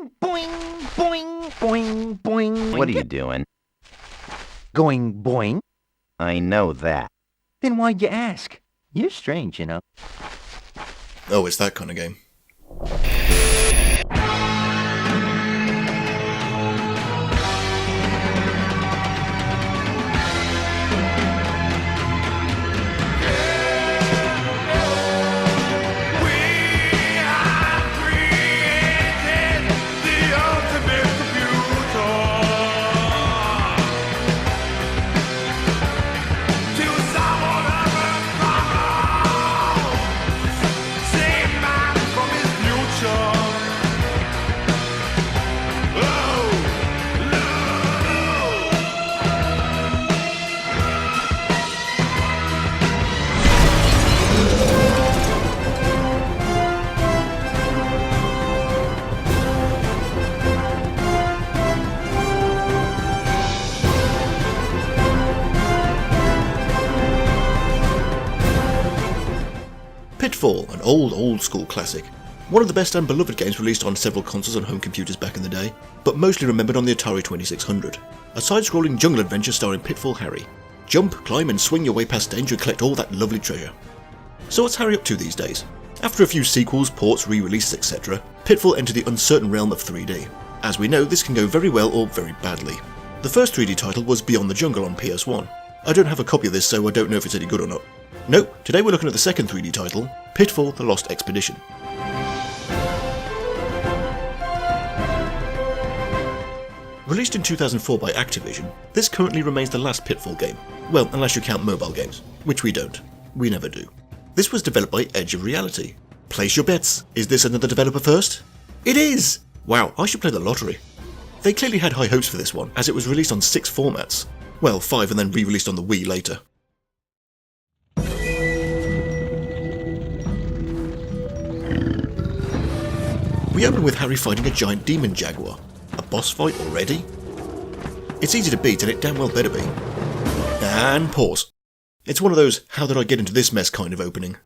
Boing, boing, boing, boing, boing. What are you doing? Going boing? I know that. Then why'd you ask? You're strange, you know. Oh, it's that kind of game. Pitfall, an old school classic. One of the best and beloved games released on several consoles and home computers back in the day, but mostly remembered on the Atari 2600. A side-scrolling jungle adventure starring Pitfall Harry. Jump, climb and swing your way past danger and collect all that lovely treasure. So what's Harry up to these days? After a few sequels, ports, re-releases, etc., Pitfall entered the uncertain realm of 3D. As we know, this can go very well or very badly. The first 3D title was Beyond the Jungle on PS1. I don't have a copy of this, so I don't know if it's any good or not. Nope, today we're looking at the second 3D title, Pitfall: The Lost Expedition. Released in 2004 by Activision, this currently remains the last Pitfall game. Well, unless you count mobile games, which we don't. We never do. This was developed by Edge of Reality. Place your bets. Is this another developer first? It is! Wow, I should play the lottery. They clearly had high hopes for this one, as it was released on 6 formats. Well, 5 and then re-released on the Wii later. We open with Harry fighting a giant demon jaguar. A boss fight already? It's easy to beat and it damn well better be. And pause. It's one of those how did I get into this mess kind of opening.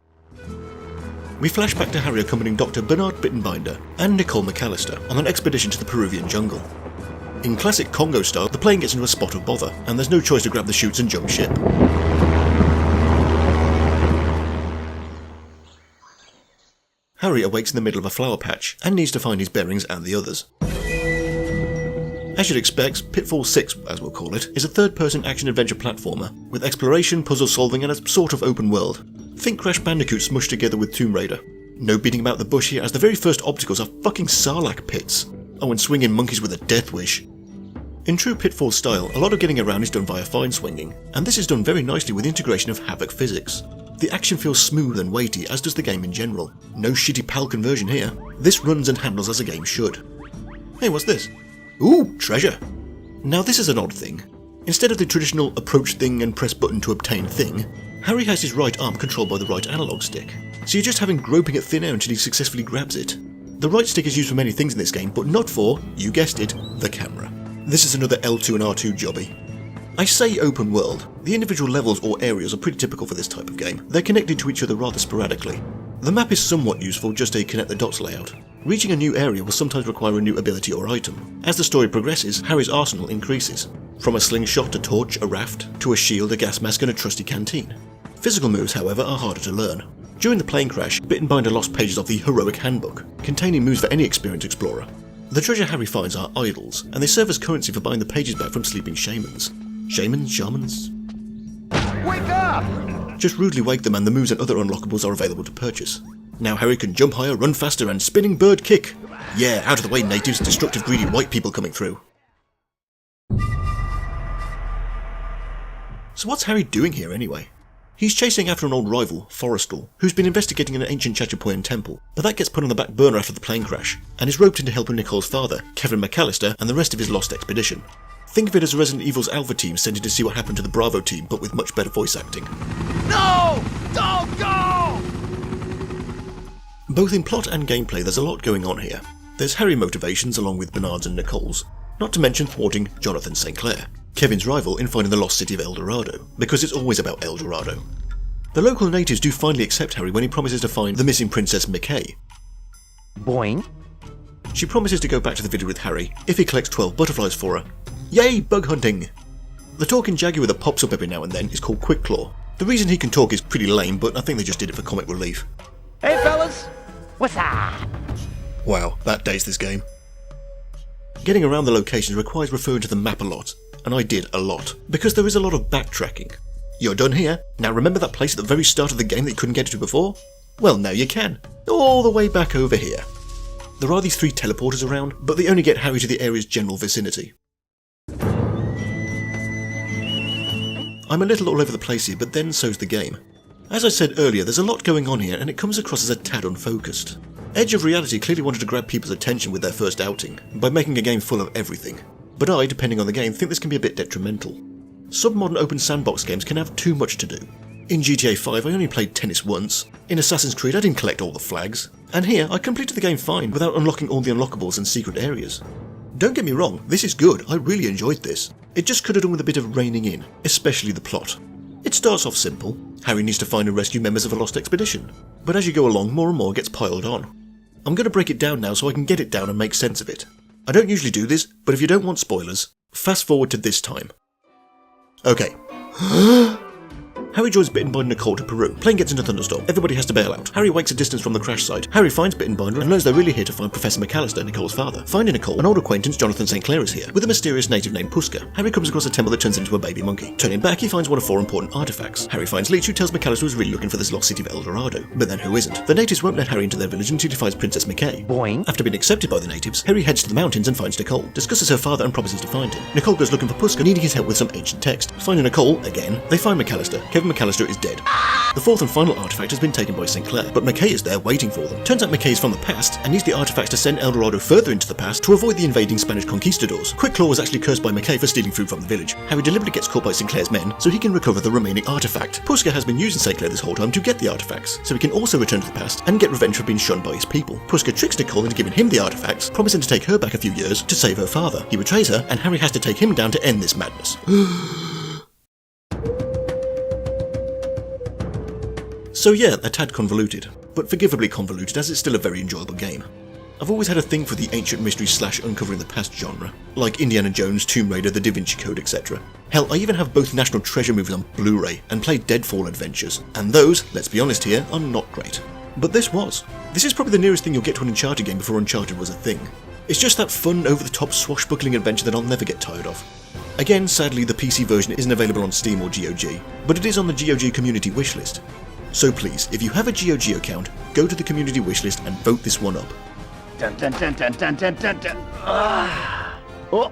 We flash back to Harry accompanying Dr. Bernard Bittenbinder and Nicole McAllister on an expedition to the Peruvian jungle. In classic Congo style, the plane gets into a spot of bother, and there's no choice to grab the chutes and jump ship. Harry awakes in the middle of a flower patch, and needs to find his bearings and the others. As you'd expect, Pitfall 6, as we'll call it, is a third-person action-adventure platformer, with exploration, puzzle-solving and a sort of open world. Think Crash Bandicoot smushed together with Tomb Raider. No beating about the bush here, as the very first obstacles are fucking sarlacc pits. Oh, and swinging monkeys with a death wish. In true Pitfall style, a lot of getting around is done via fine swinging, and this is done very nicely with the integration of Havoc physics. The action feels smooth and weighty, as does the game in general. No shitty PAL conversion here. This runs and handles as a game should. Hey, what's this? Ooh, treasure! Now this is an odd thing. Instead of the traditional approach thing and press button to obtain thing, Harry has his right arm controlled by the right analog stick. So you're just having groping at thin air until he successfully grabs it. The right stick is used for many things in this game, but not for, you guessed it, the camera. This is another L2 and R2 jobby. I say open world. The individual levels or areas are pretty typical for this type of game. They're connected to each other rather sporadically. The map is somewhat useful, just a connect the dots layout. Reaching a new area will sometimes require a new ability or item. As the story progresses, Harry's arsenal increases. From a slingshot, a torch, a raft, to a shield, a gas mask and a trusty canteen. Physical moves, however, are harder to learn. During the plane crash, Bittenbinder lost pages of the Heroic Handbook, containing moves for any experienced explorer. The treasure Harry finds are idols, and they serve as currency for buying the pages back from sleeping shamans. Shamans? Wake up! Just rudely wake them and the moves and other unlockables are available to purchase. Now Harry can jump higher, run faster and spinning bird kick. Yeah, out of the way natives, destructive greedy white people coming through. So what's Harry doing here anyway? He's chasing after an old rival, Forrestal, who's been investigating an ancient Chachapoyan temple, but that gets put on the back burner after the plane crash, and is roped into helping Nicole's father, Kevin McAllister, and the rest of his lost expedition. Think of it as Resident Evil's Alpha team sent in to see what happened to the Bravo team, but with much better voice acting. No! Don't go! Both in plot and gameplay there's a lot going on here. There's Harry motivations along with Bernard's and Nicole's, not to mention thwarting Jonathan St. Clair, Kevin's rival in finding the lost city of El Dorado, because it's always about El Dorado. The local natives do finally accept Harry when he promises to find the missing Princess McKay. Boing. She promises to go back to the village with Harry if he collects 12 butterflies for her. Yay, bug hunting! The talking jaguar that pops up every now and then is called Quickclaw. The reason he can talk is pretty lame, but I think they just did it for comic relief. Hey, fellas! What's up? Wow, that dates this game. Getting around the locations requires referring to the map a lot, and I did a lot, because there is a lot of backtracking. You're done here. Now remember that place at the very start of the game that you couldn't get to before? Well, now you can. All the way back over here. There are these 3 teleporters around, but they only get Harry to the area's general vicinity. I'm a little all over the place here, but then so's the game. As I said earlier, there's a lot going on here, and it comes across as a tad unfocused. Edge of Reality clearly wanted to grab people's attention with their first outing, by making a game full of everything. But I, depending on the game, think this can be a bit detrimental. Sub-modern open sandbox games can have too much to do. In GTA 5 I only played tennis once, in Assassin's Creed I didn't collect all the flags, and here I completed the game fine without unlocking all the unlockables and secret areas. Don't get me wrong, this is good, I really enjoyed this. It just could have done with a bit of reining in, especially the plot. It starts off simple. Harry needs to find and rescue members of a lost expedition, but as you go along more and more gets piled on. I'm going to break it down now so I can get it down and make sense of it. I don't usually do this, but if you don't want spoilers, fast forward to this time. Okay. Harry joins Bittenbinder and Nicole to Peru. Plane gets into thunderstorm. Everybody has to bail out. Harry wakes a distance from the crash site. Harry finds Bittenbinder and learns they're really here to find Professor McAllister, Nicole's father. Finding Nicole, an old acquaintance, Jonathan St. Clair, is here, with a mysterious native named Puska. Harry comes across a temple that turns into a baby monkey. Turning back, he finds one of 4 important artifacts. Harry finds Leech, who tells McAllister he's really looking for this lost city of El Dorado. But then who isn't? The natives won't let Harry into their village until he finds Princess McKay. Boing. After being accepted by the natives, Harry heads to the mountains and finds Nicole, discusses her father and promises to find him. Nicole goes looking for Puska, needing his help with some ancient text. Finding Nicole, again, they find McAllister. Kevin McAllister is dead. The 4th and final artifact has been taken by St. Clair, but McKay is there waiting for them. Turns out McKay is from the past, and used the artifacts to send El Dorado further into the past to avoid the invading Spanish conquistadors. Quickclaw was actually cursed by McKay for stealing food from the village. Harry deliberately gets caught by St. Clair's men, so he can recover the remaining artifact. Puska has been using St. Clair this whole time to get the artifacts, so he can also return to the past and get revenge for being shunned by his people. Puska tricks Nicole into giving him the artifacts, promising to take her back a few years to save her father. He betrays her, and Harry has to take him down to end this madness. So yeah, a tad convoluted, but forgivably convoluted as it's still a very enjoyable game. I've always had a thing for the ancient mystery / uncovering the past genre, like Indiana Jones, Tomb Raider, The Da Vinci Code, etc. Hell, I even have both National Treasure movies on Blu-ray and played Deadfall adventures, and those, let's be honest here, are not great. But this was. This is probably the nearest thing you'll get to an Uncharted game before Uncharted was a thing. It's just that fun, over-the-top, swashbuckling adventure that I'll never get tired of. Again, sadly, the PC version isn't available on Steam or GOG, but it is on the GOG community wishlist. So please, if you have a GOG account, go to the community wishlist and vote this one up. Dun dun dun dun dun dun dun dun. Oh.